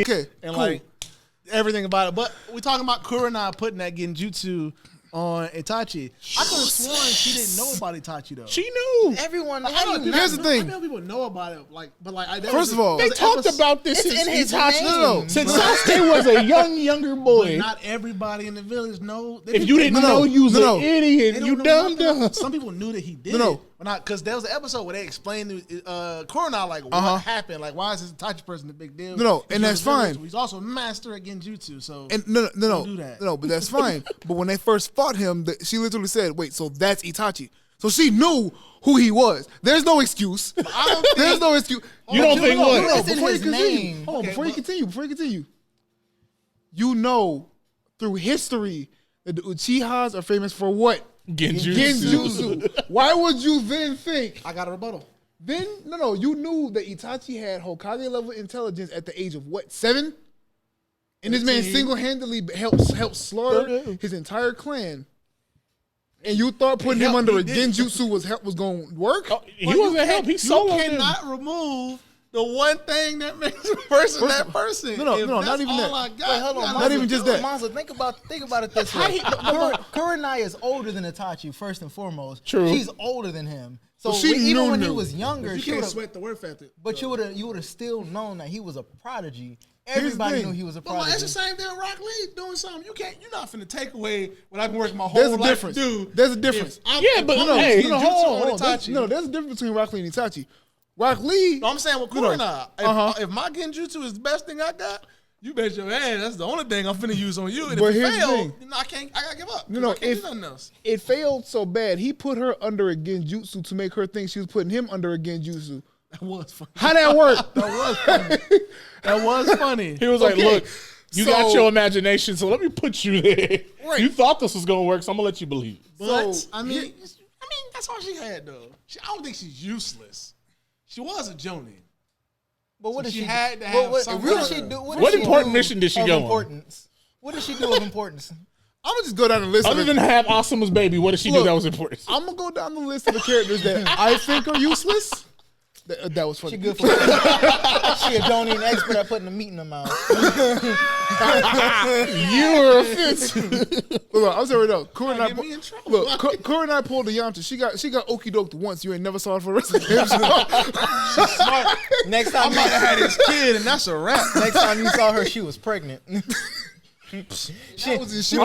Okay, and cool. like everything about it. But we talking about Kurenai putting that genjutsu on Itachi. I could have sworn she didn't know about Itachi though. She knew. Everyone. Here's the thing. I know people know about it, First of all, They talked about this It's since in his Itachi. name. Since Sasuke was a younger boy. not everybody in the village know. If you didn't know, you was an idiot. You dumb. Some people knew that he did. No. Because there was an episode where they explained Kurenai like what happened, like why is this Itachi person a big deal? No, and that's fine. He's also a master at genjutsu, so And do that. no, but that's fine. But when they first fought him, she literally said, "Wait, so that's Itachi." So she knew who he was. There's no excuse. There's no excuse. You don't think what? No, It's in before you his continue. name. Hold on, Okay, before you continue. You know, through history, that the Uchihas are famous for what? Genjutsu. Why would you then think? I got a rebuttal. Then no, you knew that Itachi had Hokage level intelligence at the age of what, 7? And this man single-handedly helped slaughter his entire clan. And you thought putting him under a genjutsu was going to work? He wasn't help. He soloed You him. cannot remove the one thing that makes a person that person. No, If not that's even all that. I got, Wait, hold on. Not even just that. Monza, think about it this way. Kurenai is older than Itachi, first and foremost. True. She's older than him. So she even when he knew. was younger, You she can't would've- sweat the word factor. but you would have still known that he was a prodigy. the Everybody thing. knew he was a But like, prodigy. it's the same thing with Rock Lee doing something. You're not finna take away what I've been working my whole There's a life difference. to do. There's a difference. Yeah, but hey, hold on. Itachi. There's a difference between Rock Lee and Itachi. Rock Lee. No, I'm saying with Kurenai, if my genjutsu is the best thing I got, you bet your ass that's the only thing I'm finna use on you. And But if it here's the fails, thing. I gotta give up. No, I can't do nothing else. It failed so bad, he put her under a genjutsu to make her think she was putting him under a genjutsu. That was funny. How that work? That was funny. That was funny. He was like, Okay. look, you got So- your imagination, so let me put you there. Right. You thought this was going to work, so I'm going to let you believe. But So, I mean, that's all she had though. I don't think she's useless. She was a Jonin. But what So did she she had to have what some did kind she of- do? What did she important do mission did she of go on? importance? What did she do of importance? I'm gonna just go down the list. Other than have Asuma's baby, what did she do Look, that was important? I'm gonna go down the list of the characters that I think are useless. That was funny. She good for she a Jonin expert at putting the meat in her mouth. You were offensive. Look, I'm sorry though. Get me in trouble. Look, Kurenai pulled the Yamcha. She got okie doked once. You ain't never saw her for the rest of the game. Smart. Next time, I might have had this kid, and that's a wrap. next time you saw her, she was pregnant. I'm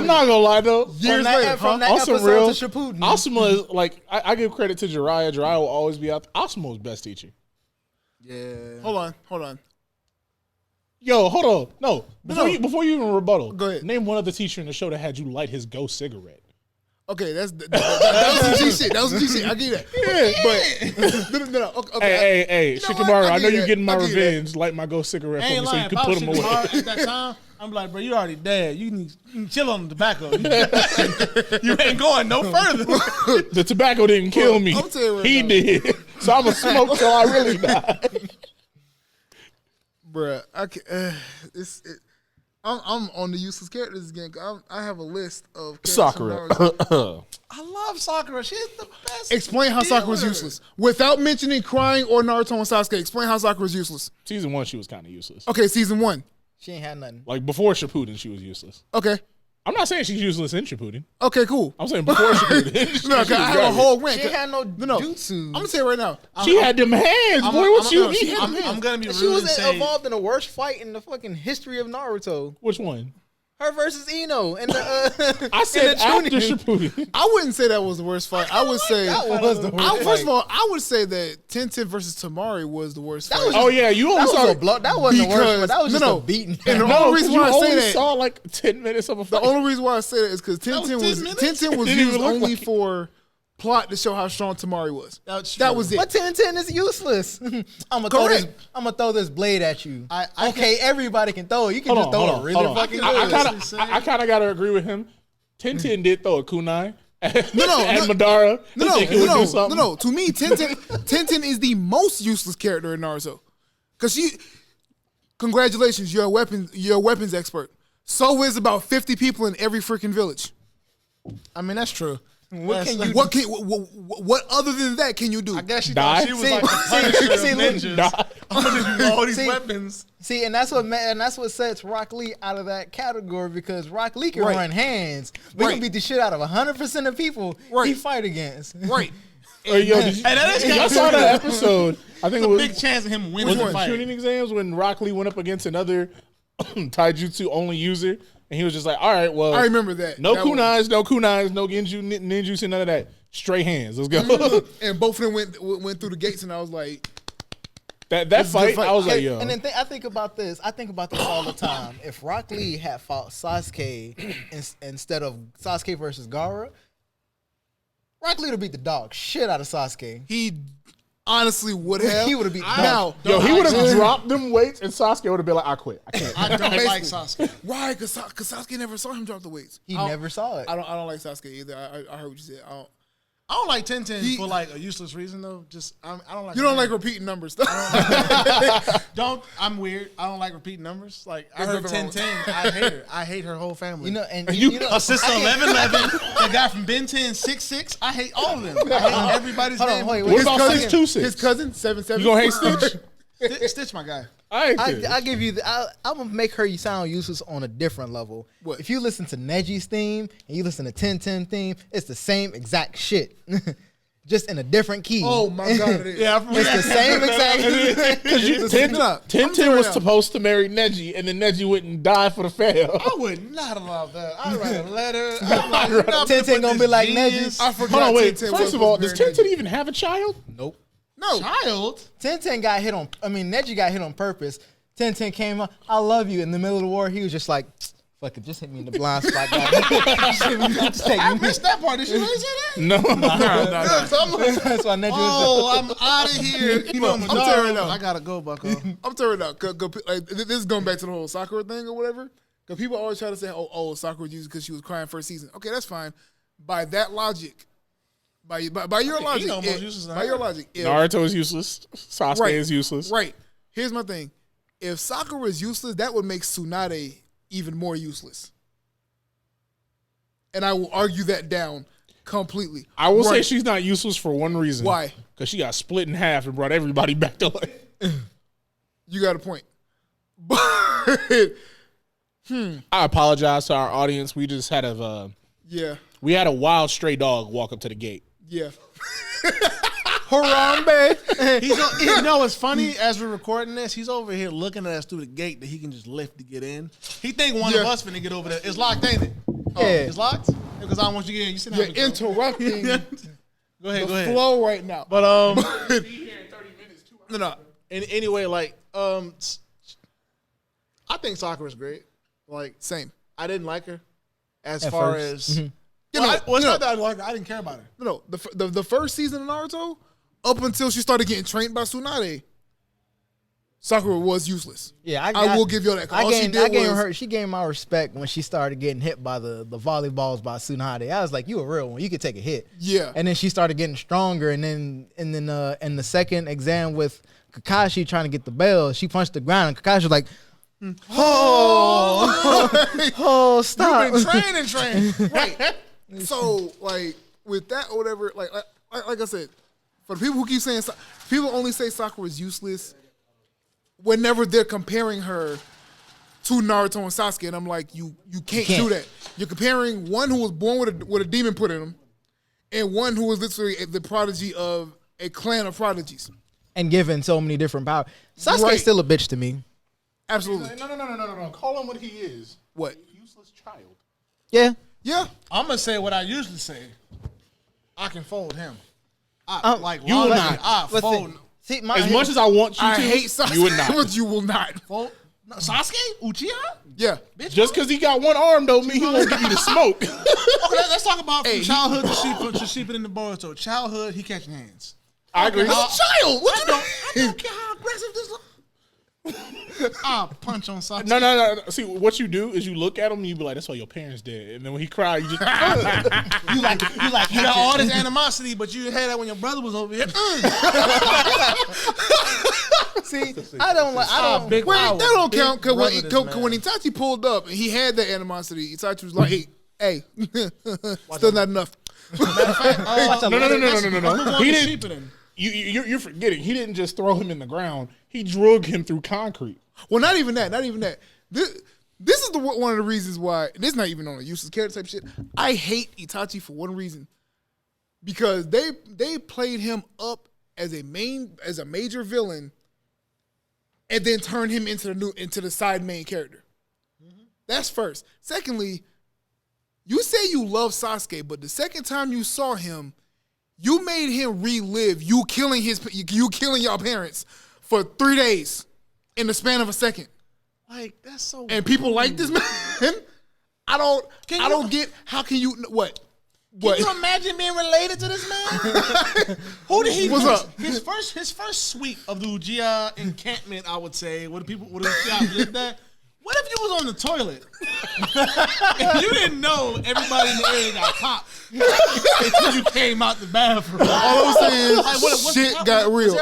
not going to lie, though. Years later, from that Also episode real. to Shippuden. Asuma is like, I give credit to Jiraiya. Jiraiya will always be out there. Asuma was best teacher. Yeah. Hold on. Yo, hold on. No. Before you even rebuttal, Go ahead. name one other teacher in the show that had you light his ghost cigarette. Okay, that was some G shit. That was some G shit. I get that. But no. Okay, Hey, know what? Shikamaru, I I know get you're that. getting my I get that. revenge. Light my ghost cigarette I for ain't me so you lying. can If I put was him away. Shikamaru at that time, I'm like, bro, you already dead. You can chill on the tobacco. You ain't going no further. The tobacco didn't kill me. I'm telling you right He now. did. So I'm going to smoke till I really die. bruh, I'm on the useless characters again. I have a list of characters from Sakura. Naruto. I love Sakura. She's the best. Explain how Sakura's dealer. useless without mentioning crying or Naruto and Sasuke. Explain how Sakura's useless. Season 1, she was kind of useless. Okay, season 1. She ain't had nothing. Like before Shippuden, she was useless. Okay, I'm not saying she's useless in Shippuden. okay, cool. I'm saying before Shippuden. No, 'cause I have a whole rant. She ain't had no No. jutsu. I'm gonna say it right now. She had them hands, boy. What you mean? I'm gonna be She rude was and say involved in the worst fight in the fucking history of Naruto. Which one? Her versus Ino and the I said in the after Chunin. Shippuden. I wouldn't say that was the worst fight. I would say That was the worst First of fight. all, I would say that Tenten versus Tamari was the worst fight. was Oh yeah, you only That saw was a blow. That wasn't the worst, but that was just a beating. And the No, only reason why I say only that, saw like 10 minutes of a the fight. only reason why I say that is because was 10 minutes? Tenten was It didn't used even look only like it. for plot to show how strong Tamari was. That's That true. was it. But 10 is useless. I'm Correct. gonna throw this blade at you. I Okay, everybody can throw it. You can Hold just on, throw hold it on, really hold on. fucking I good. kind of got to agree with him. 10 did throw a kunai at no. Madara. No, Think he would do something. no. To me, Tenten is the most useless character in Naruto. Because congratulations, you're a weapons expert. So is about 50 people in every freaking village. I mean, that's true. What other than that can you do? I guess she Die? thought she was like the Punisher of ninjas. Die. I'm gonna just use all these See, weapons. See, and that's what sets Rock Lee out of that category because Rock Lee can Right. run hands. We can beat the shit out of 100% of people he fight against. Right. Hey, yo, did y'all saw that episode? I think it was Big chance of him was winning it the fight. shooting exams when Rock Lee went up against another taijutsu only user, and he was just like, "All right, well, I remember that. no That kunais, no genju, ninjutsu, none of that. Straight hands. Let's go." And both of them went through the gates, and I was like, that This is a good fight, I was like, And- "Yo." And then I think about this. I think about this all the time. If Rock Lee had fought Sasuke instead of Sasuke versus Gaara, Rock Lee would beat the dog shit out of Sasuke. he honestly would have. He would have beat the Now, Yo, he would have dropped them weights, and Sasuke would have been like, "I quit. I can't." I don't Basically. like Sasuke. Why? Because Sasuke never saw him drop the weights. He I don't- never saw it. I don't like Sasuke either. I heard what you said. I don't like Tenten He- for like a useless reason though. I don't like. You don't like repeating numbers. I'm weird. I don't like repeating numbers. Like I There's heard nothing wrong 1010. I hate her. I hate her whole family. You know, and You- you know, Her sister I can't- 1111. The guy from Ben 10 66. I hate all of them. I hate everybody's Hold on, name. wait, What wait. about cousin- 626? His cousin 7-7. You gonna hate Stitch? Stitch, my guy. I give you. I'm gonna make her sound useless on a different level. What? If you listen to Neji's theme and you listen to 1010 theme, it's the same exact shit, just in a different key. Oh my god, it is. Yeah, It's the same exact. Because Tintin was supposed to marry Neji, and then Neji went and died for the fail. I would not allow that. I'd write a letter. I'm like, you're not 10-10 put gonna this be like genius- I forgot. Hold on, wait. 10-10 First was of all, supposed does to marry Tintin even have a child? Nope. No. Child. 1010 got hit on. I mean, Neji got hit on purpose. 1010 came up. I love you. In the middle of the war, he was just like, "Fuck it, just hit me in the blind spot, guys." Just take I me. missed that part. Did you really say that? No. That's why Neji Oh, I'm out of here. You know, I'm tearing up. I gotta go, Bucko. I'm tearing up. Like, this is going back to the whole Sakura thing or whatever. Because people always try to say, oh, Sakura was used because she was crying first season. Okay, that's fine. By that logic, by your logic, almost useless than by her. your logic, if, Naruto is useless. Sasuke Right. is useless. right. Here's my thing: if Sakura is useless, that would make Tsunade even more useless. And I will argue that down completely. I will say Right. she's not useless for one reason. Why? Because she got split in half and brought everybody back to life. You got a point. But I apologize to our audience. We just had yeah, we had a wild stray dog walk up to the gate. yeah. Harambe. You know what's funny? As we're recording this, he's over here looking at us through the gate that he can just lift to get in. He think one of Yeah. us finna get over there. It's locked, ain't it? Yeah. It's locked? Because I don't want you to get in. You sit down. You're Big Joe. interrupting Go ahead, the go ahead. flow right now. But no. anyway, like I think Sakura's great. Like Same. I didn't like her as At far first. as You well, know, it's not that I didn't like her. I didn't care about her. No, the first season of Naruto, up until she started getting trained by Tsunade, Sakura was useless. Yeah, I will give you that. 'Cause all she did was She gained my respect when she started getting hit by the volleyballs by Tsunade. I was like, "You a real one. You could take a hit." Yeah. And then she started getting stronger. And then in the second exam with Kakashi trying to get the bell, she punched the ground, and Kakashi was like, "Oh, stop!" You've been training. right. So like with that or whatever, like I said, for the people who keep saying people only say Sakura is useless whenever they're comparing her to Naruto and Sasuke, and I'm like, you can't do that. You're comparing one who was born with a demon put in him, and one who was literally the prodigy of a clan of prodigies. And given so many different powers. Sasuke's Right. still a bitch to me. Absolutely. No. Call him what he is. What? Useless child. Yeah. Yeah. I'm gonna say what I usually say. I can fold him. You will not. Fold. See, my, As much as I want you I to, hate Sasuke, you would not. but you will not. Fold. No, Sasuke? Uchiha? Yeah. Just because he got one arm don't mean he won't give you the smoke. Okay, let's talk about from childhood to sheep in the Boruto. Childhood, he catching hands. I agree. He's a child. What you I don't care how aggressive this look. I'll punch on Sasuke. No. See, what you do is you look at him and you be like, "That's why your parents did." And then when he cried, you just You got all this animosity, but you had that when your brother was over here. see, I don't. Big Wait, power. that don't Big count because brother, this man. when Itachi pulled up and he had that animosity, Itachi was like, hey, still not enough. No. He didn't. You're forgetting. He didn't just throw him in the ground. He drug him through concrete. Well, not even that. This is one of the reasons why. This is not even on a useless character type shit. I hate Itachi for one reason, because they played him up as a major villain, and then turned him into the side main character. Mm-hmm. That's first. Secondly, you say you love Sasuke, but the second time you saw him, you made him relive you killing your parents for 3 days in the span of a second. Like, that's so. And people like this man. I don't get. How can you what? Can you imagine being related to this man? Who did he? What's up? His first sweep of the Uchiha encampment, I would say. What the Uchiha lived at. What if you was on the toilet and you didn't know everybody in the area got popped until you came out the bathroom? All I'm saying is shit got real.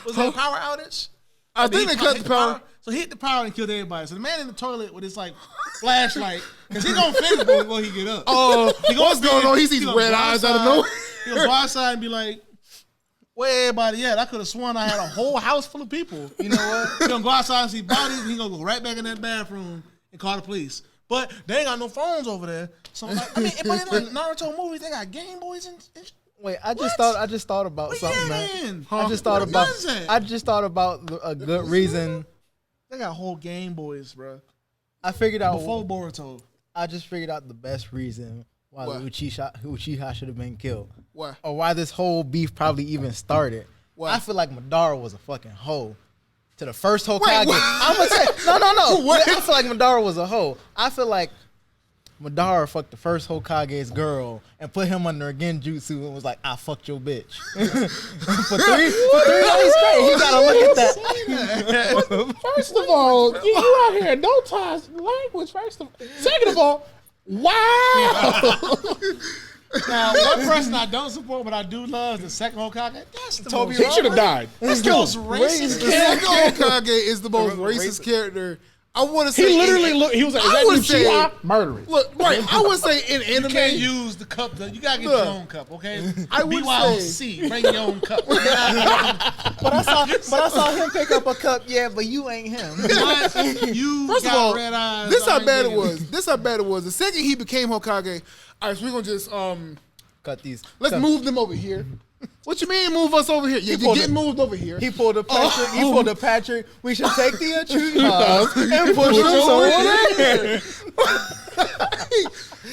Was there a power outage? I think they cut the power. So he hit the power and killed everybody. So the man in the toilet with his like flashlight, because he gonna finish before he get up. Oh, what's going on? He sees red eyes out of nowhere. He'll go outside and be like, where everybody at? I could have sworn I had a whole house full of people. You know what? He gonna go outside and see bodies, and he gonna go right back in that bathroom and call the police. But they ain't got no phones over there. So I'm like, but in the Naruto movies, they got Game Boys and Wait, I just thought about something, man. I just thought about a good reason. They got whole Game Boys, bro. I figured out before Boruto. I just figured out the best reason why the Uchiha should have been killed. Why? Or why this whole beef probably even started. Why? I feel like Madara was a fucking hoe to the first Hokage. I'm gonna say no. I feel like Madara was a hoe. I feel like Madara fucked the first Hokage's girl and put him under a genjutsu and was like, I fucked your bitch. for 3 days straight. He gotta look at that. First of all, you out here, no ties language, first of all. Second of all, wow. Now, one person I don't support, but I do love is the second Hokage. That's the Toby. He should have died. That's the most racist character. The second Hokage is the most racist character. I want to say he literally looked. He was like, "Is that Uchiha? Murderous." Look, right. I would say in anime, you can't use the cup. You gotta get your own cup, okay? I would BYOC, bring your own cup. But I saw him pick up a cup. Yeah, but you ain't him. You first of all, red eyes, this how bad it was. This how bad it was. The second he became Hokage, all right, so we're gonna just cut these. Let's move them over here. What you mean move us over here? You're getting moved over here. He pulled a Patrick. He pulled a Patrick. We should take the Uchiha and push them over there.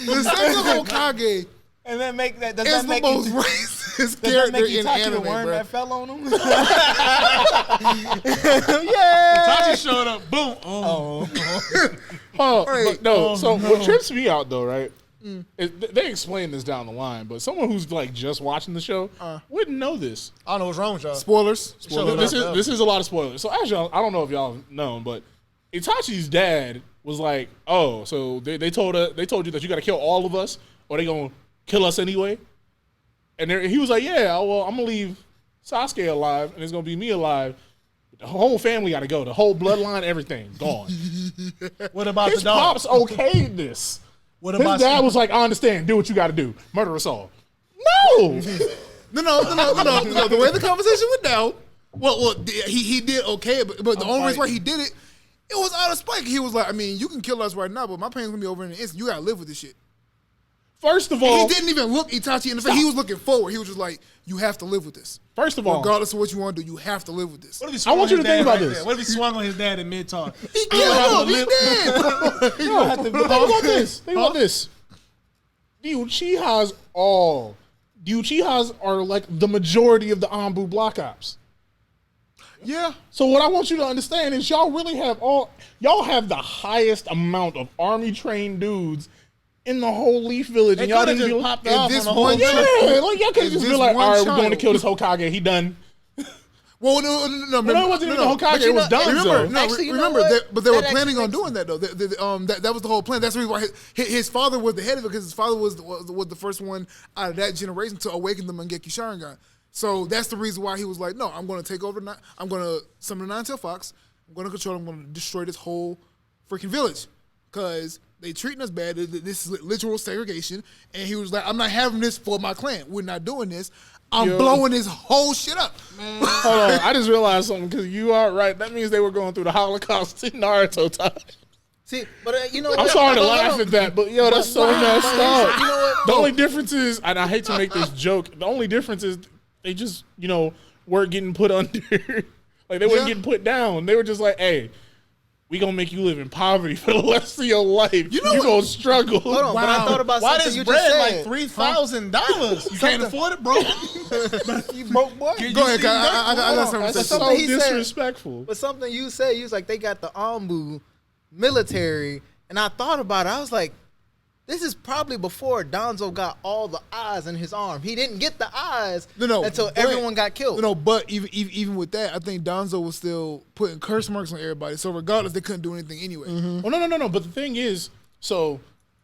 The second Hokage and then make that. Does is that the make most racist character in anime, the worm bro. that fell on him? Yeah. Itachi showed up. Boom. So what trips me out though, right? They explain this down the line, but someone who's like just watching the show wouldn't know this. I don't know what's wrong with y'all. Spoilers. This is a lot of spoilers. So as y'all, I don't know if y'all know, but Itachi's dad was like, "Oh, so they told you that you got to kill all of us, or they gonna kill us anyway." And he was like, "Yeah, well, I'm gonna leave Sasuke alive, and it's gonna be me alive. The whole family got to go. The whole bloodline, everything gone." What about his the dog? pops okayed this. What about his dad was like, I understand. Do what you got to do. Murder us all. No. No. The way the conversation went down, well, he did okay, but the only reason why he did it was out of spite. He was like, I mean, you can kill us right now, but my pain's gonna be over in an instant. You gotta live with this shit. First of all, he didn't even look Itachi in the face. He was looking forward. He was just like, you have to live with this. First of all, regardless of what you want to do, you have to live with this. I want you to think about this. What if he swung on his dad in mid-talk? He did. Think about this. The Uchihas are like the majority of the Anbu Black Ops. Yeah. So what I want you to understand is y'all have the highest amount of army trained dudes in the whole Leaf Village, and y'all didn't be popped off on the whole like y'all can't just be like, all right, we're going to kill this Hokage. He done. Well, no. It wasn't even the Hokage. It was done. Remember, but they were planning on doing that though. That was the whole plan. That's the reason why his father was the head of it, because his father was the first one out of that generation to awaken the Mangekyo Sharingan. So that's the reason why he was like, no, I'm going to take over. I'm going to summon the Nine-Tailed Fox. I'm going to control. I'm going to destroy this whole freaking village, because they treating us bad. This is literal segregation. And he was like, I'm not having this for my clan. We're not doing this. I'm blowing this whole shit up. Man. Hold on, I just realized something because you are right. That means they were going through the Holocaust in Naruto time. See, but you know, I'm sorry to laugh at that, but that's so messed up. You know what? The only difference is, and I hate to make this joke, the only difference is they just, weren't getting put under. Like, they weren't getting put down. They were just like, hey, we gonna make you live in poverty for the rest of your life. You gonna struggle. Hold on, but I thought about why something this you bread just said. like $3,000? You can't afford it, bro. You broke, boy. Go ahead, I got something to That's say. so Said, disrespectful. but something you said, you was like, they got the Ambu military, and I thought about it. I was like, this is probably before Danzo got all the eyes in his arm. He didn't get the eyes until everyone got killed. No, but even with that, I think Danzo was still putting curse marks on everybody. So regardless, they couldn't do anything anyway. Mm-hmm. Oh, no. But the thing is, so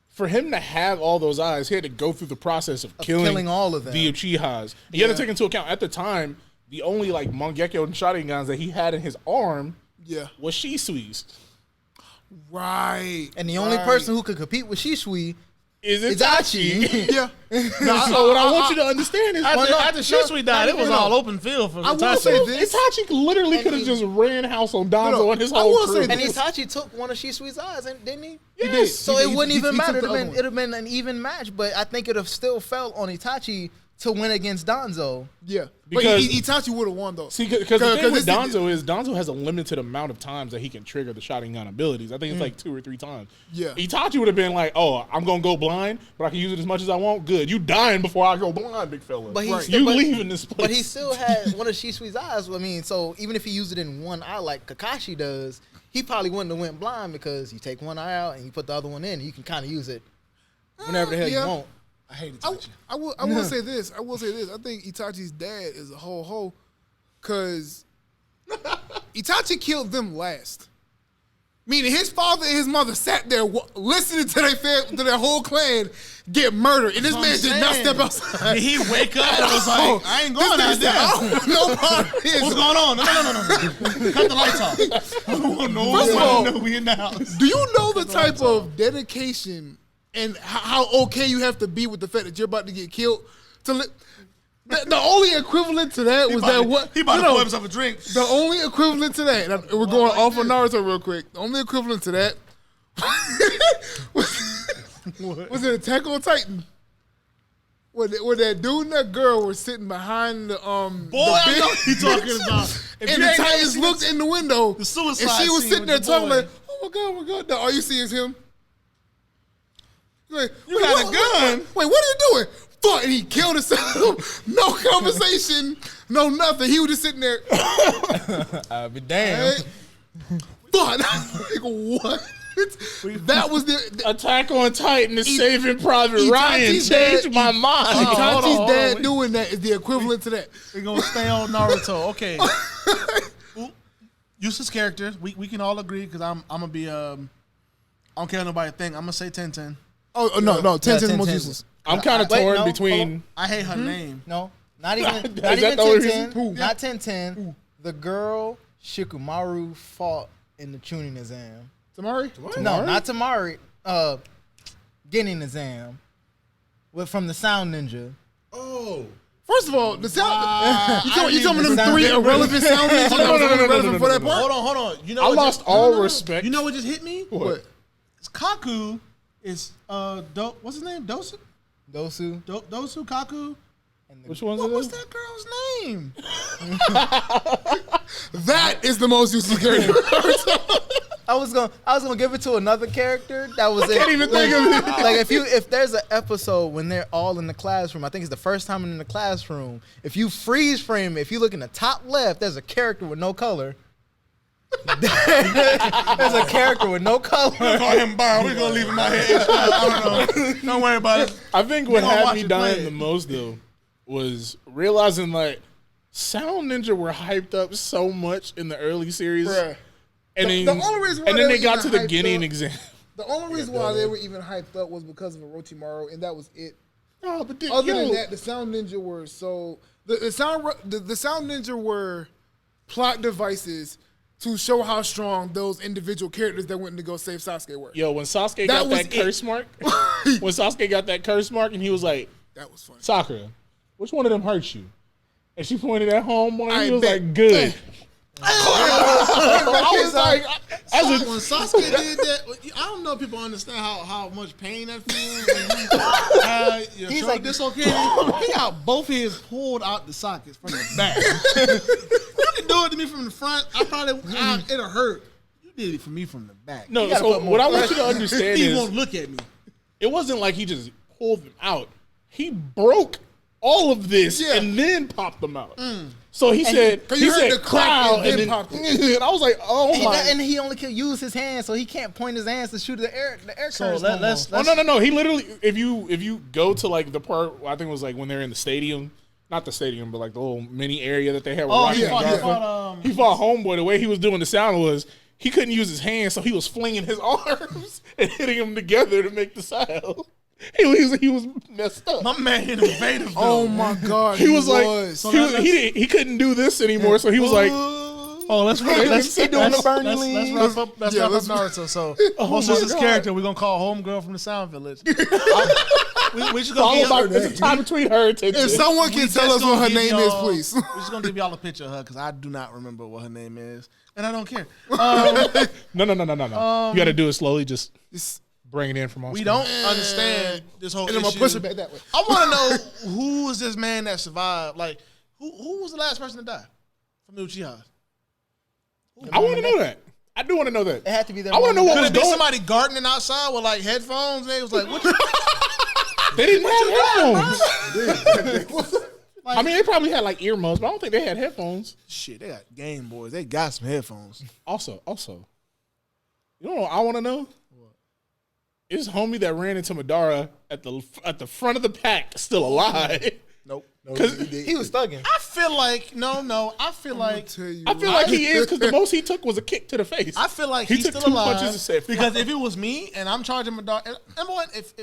for him to have all those eyes, he had to go through the process of killing all of them. The Uchihas. You had to take into account, at the time, the only Mangekyo and Sharingans that he had in his arm was Shisui's. Right. And the only person who could compete with Shisui is Itachi. Yeah. So what I want you to understand is after Shisui died, it was all open field for Itachi. I will say this. Itachi literally could have just ran house on Danzo and his whole crew. And Itachi took one of Shisui's eyes, didn't he? Yes. So it wouldn't even matter. It would have been an even match, but I think it would have still fell on Itachi to win against Danzo. Yeah. Because but Itachi would have won, though. See, because the thing with Danzo is Danzo has a limited amount of times that he can trigger the Sharingan abilities. I think it's like 2 or 3 times. Yeah. Itachi would have been like, oh, I'm going to go blind, but I can use it as much as I want. Good. You dying before I go blind, big fella. But leaving this place. But he still had one of Shisui's eyes. I mean, so even if he used it in one eye like Kakashi does, he probably wouldn't have went blind because you take one eye out and you put the other one in. And you can kind of use it whenever the hell you want. I hate Itachi. I will say this. I think Itachi's dad is a ho because Itachi killed them last. Meaning his father and his mother sat there listening to their whole clan get murdered, and this man did not step outside. Did he wake up and was like, I ain't going out there. No part of this. What's going on? No. Cut the lights off. I don't want no one to know we in the house. Do you know the type of dedication and how okay you have to be with the fact that you're about to get killed? The only equivalent to that was he about to pour himself a drink. The only equivalent to that, and we're going off on Naruto real quick. The only equivalent to that was it Attack on Titan? Where that dude and that girl were sitting behind the I know what you're talking about. And the Titans looked in the window, the suicide and she was scene sitting there with talking the boy. like, "Oh my god!" Now all you see is him. Like, you got a gun. Wait, what are you doing? Fuck! And he killed himself. No conversation, no nothing. He was just sitting there. I'll be damned. Fuck! Like, what? That was the Attack on Titan is Saving Private Ryan. Changed my mind. Itachi's dad doing that is the equivalent to that. We're gonna stay on Naruto. Okay. Useless characters. We can all agree because I'm gonna be I don't care what nobody think. I'm gonna say 10-10. Oh no, 10-10 is the most useless. I'm kind of torn between. I hate her name. No, not even 10-10. Not 10-10. The girl Shikamaru fought in the Chunin exam. Tamari? No, not Tamari. Genin exam. From the Sound Ninja. Oh. First of all, the sound. You talking them 3 irrelevant sound ninjas that was only relevant for that part? Hold on. You know I lost all respect. You know what just hit me? What? It's Kaku. It's what's his name? Dosu Kaku. Which one's it? What's that girl's name? That is the most useless character. I was gonna give it to another character that was. I can't even think of it. Like if there's an episode when they're all in the classroom, I think it's the first time in the classroom. If you freeze frame it, if you look in the top left, there's a character with no color. There's a character with no color. Call him Bar. We're gonna leave him out here. I don't know. Don't worry about it. I think what had me dying the most though was realizing like Sound Ninja were hyped up so much in the early series. Bruh. And the then, only reason why and then they were got even to the hyped Guinea up- exam. The only reason why they were even hyped up was because of Orochimaru, and that was it. No, but Other than that, the Sound Ninja were so the Sound Ninja were plot devices to show how strong those individual characters that went to go save Sasuke were. Yo, when Sasuke got that curse mark, and he was like, that was funny. Sakura, which one of them hurt you? And she pointed at Homeboy, and he was like, good. I was like, when Sasuke did that, I don't know if people understand how much pain that feels. He's like dislocated. He got both his pulled out the sockets from the back. You can do it to me from the front. It'll hurt. You did it for me from the back. No, so what I want you to understand he is, won't look at me. It wasn't like he just pulled them out. He broke all of this and then popped them out. So he said crowd, and then popped it. And I was like, oh my. And he only can use his hands, so he can't point his hands to shoot the air So currents. No. He literally, if you go to like the part, I think it was like when they're in the stadium, not the stadium, but like the little mini area that they had. He fought Homeboy. The way he was doing the sound was he couldn't use his hands, so he was flinging his arms and hitting them together to make the sound. He was messed up. My man hit innovative. Oh my god, he he couldn't do this anymore, so he was like, let's wrap up Naruto. So most of his character we're gonna call homegirl from the Sound Village. We just gonna there's a time between her attention. If someone can tell us what her name is, please. We're just gonna give y'all a picture of her because I do not remember what her name is, and I don't care. No. You got to do it slowly. Just bring it in from off. We don't understand this whole issue. And I'm gonna push it back that way. I want to know who is this man that survived. Like, who was the last person to die from the Uchihas? I want to know that. I do want to know that. It had to be them. I want to know what was going. Could it be somebody gardening outside with like headphones? And they was like, "What?" They didn't have headphones. I mean, they probably had like earmuffs, but I don't think they had headphones. Shit, they got Game Boys. They got some headphones. Also, you know what I want to know? Is homie that ran into Madara at the front of the pack still alive? Nope. Because he was thugging. I feel like I feel like he is, because the most he took was a kick to the face. I feel like he he's took still 2 alive punches and said, because if it was me and I'm charging Madara, and number one, if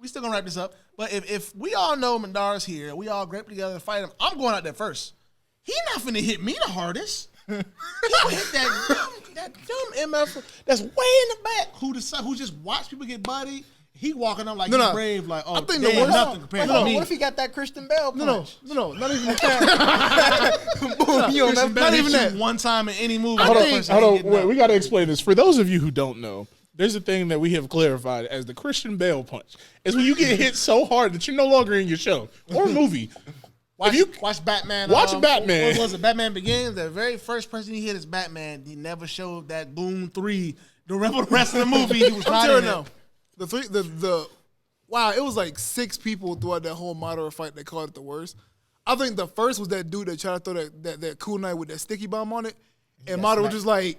we still gonna wrap this up, but if we all know Madara's here, we all grape together and fight him, I'm going out there first. He not finna hit me the hardest. He gonna hit that dumb MF that's way in the back who just watch people get bodied. He walking up like he's brave, like, oh, I think the worst nothing compared to me. What if he got that Christian Bale punch? No, not even that. Not even that. One time in any movie. Hold on. Wait, we got to explain this. For those of you who don't know, there's a thing that we have clarified as the Christian Bale punch. It's when you get hit so hard that you're no longer in your show or movie. Watch Batman. Batman. What was it? Batman Begins. The very first person he hit is Batman. He never showed that Boom 3. The rest of the movie, he was not in it. Wow, it was like 6 people throughout that whole Madara fight that called it the worst. I think the first was that dude that tried to throw that kunai with that sticky bomb on it, and Madara was just like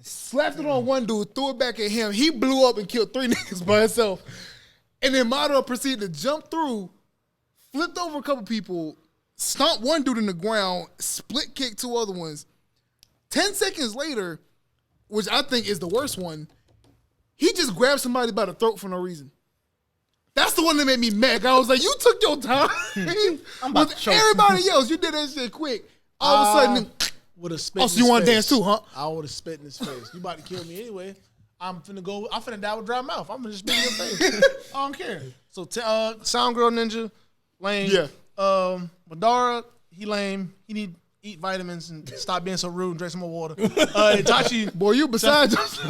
slapped it on one dude, threw it back at him. He blew up and killed 3 niggas by himself, and then Madara proceeded to jump through, flipped over a couple people, stomped one dude in the ground, split kicked 2 other ones. 10 seconds later, which I think is the worst one, he just grabbed somebody by the throat for no reason. That's the one that made me mad. I was like, you took your time. With everybody else, you did that shit quick. All of a sudden, would have spit. So you want to dance too, huh? I would have spit in his face. You about to kill me anyway. I'm finna die with dry mouth. I'm gonna just spit in your face. I don't care. So Sound Girl Ninja, lame. Yeah. Madara, he lame. He need eat vitamins and stop being so rude and drink some more water. Itachi, boy, you beside yourself.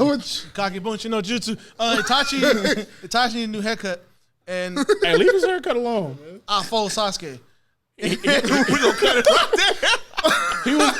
Kakibunchi no Jutsu. Itachi need a new haircut. And hey, leave his haircut alone. I follow Sasuke. We gonna cut it right there. He was